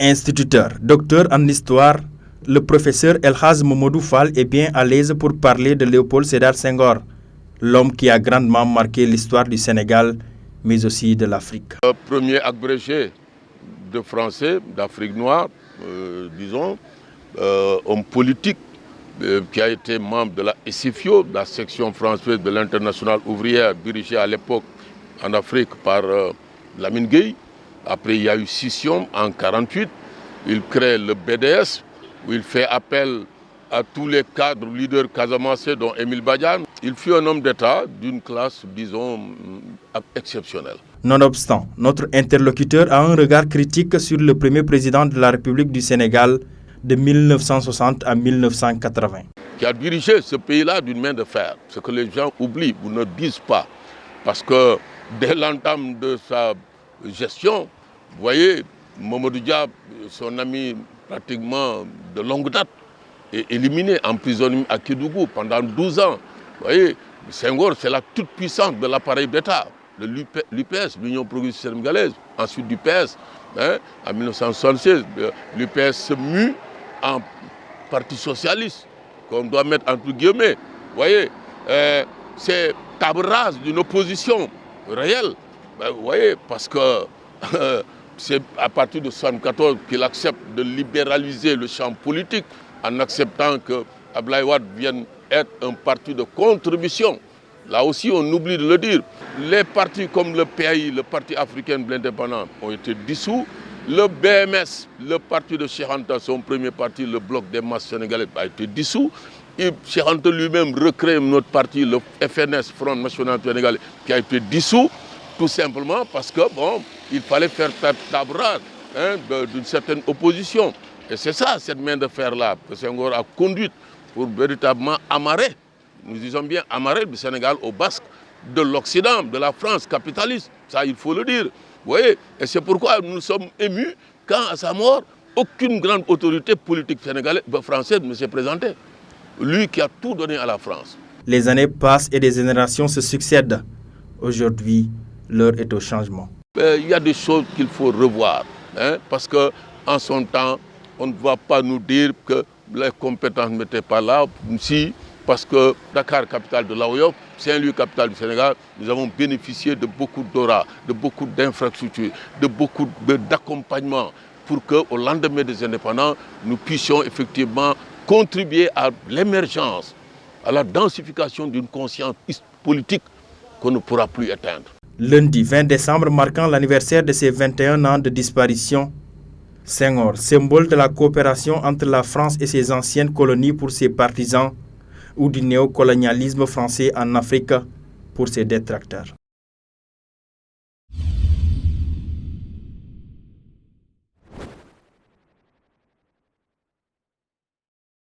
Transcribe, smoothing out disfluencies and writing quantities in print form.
Instituteur, docteur en histoire, le professeur Elhaz Momodou Fall est bien à l'aise pour parler de Léopold Sédar Senghor, l'homme qui a grandement marqué l'histoire du Sénégal, mais aussi de l'Afrique. Le premier agrégé de français, d'Afrique noire, homme politique, qui a été membre de la SFIO, la section française de l'Internationale ouvrière, dirigée à l'époque en Afrique par Lamine Gueye. Après, il y a eu scission en 1948. Il crée le BDS, où il fait appel à tous les cadres leaders casamancés, dont Émile Badiane. Il fut un homme d'État d'une classe, exceptionnelle. Nonobstant, notre interlocuteur a un regard critique sur le premier président de la République du Sénégal de 1960 à 1980. Qui a dirigé ce pays-là d'une main de fer. Ce que les gens oublient ou ne disent pas. Parce que dès l'entame de sa gestion, vous voyez, Mamadou Dia, son ami pratiquement de longue date, est éliminé, emprisonné à Kédougou pendant 12 ans. Vous voyez, Senghor, c'est la toute-puissance de l'appareil d'État, de l'UPS, l'Union progressiste sénégalaise, ensuite du PS. En 1976, l'UPS se mue en parti socialiste, qu'on doit mettre entre guillemets. Vous voyez, c'est table rase d'une opposition réelle. Vous voyez, parce que c'est à partir de 1974 qu'il accepte de libéraliser le champ politique en acceptant que Abdoulaye Wade vienne être un parti de contribution. Là aussi, on oublie de le dire. Les partis comme le PAI, le Parti africain de l'indépendance, ont été dissous. Le BMS, le parti de Cheikh Anta, son premier parti, le Bloc des masses sénégalais, a été dissous. Et Cheikh Anta lui-même recrée notre parti, le FNS, Front National Sénégalais, qui a été dissous, tout simplement parce que il fallait faire table rase d'une certaine opposition. Et c'est ça, cette main de fer-là, que Senghor a conduite pour véritablement amarrer, nous disons bien amarrer le Sénégal au basque de l'Occident, de la France capitaliste. Ça, il faut le dire. Vous voyez, et c'est pourquoi nous sommes émus quand, à sa mort, aucune grande autorité politique sénégalaise, française ne s'est présentée. Lui qui a tout donné à la France. Les années passent et des générations se succèdent. Aujourd'hui, l'heure est au changement. Il y a des choses qu'il faut revoir. Parce qu'en son temps, on ne va pas nous dire que les compétences n'étaient pas là. Si, parce que Dakar, capitale de l'Oyo, Saint-Louis, capitale du Sénégal, nous avons bénéficié de beaucoup d'aura, de beaucoup d'infrastructures, de beaucoup d'accompagnement pour qu'au lendemain des indépendants, nous puissions effectivement contribuer à l'émergence, à la densification d'une conscience politique qu'on ne pourra plus éteindre. Lundi 20 décembre marquant l'anniversaire de ses 21 ans de disparition, Senghor, symbole de la coopération entre la France et ses anciennes colonies pour ses partisans, ou du néocolonialisme français en Afrique pour ses détracteurs.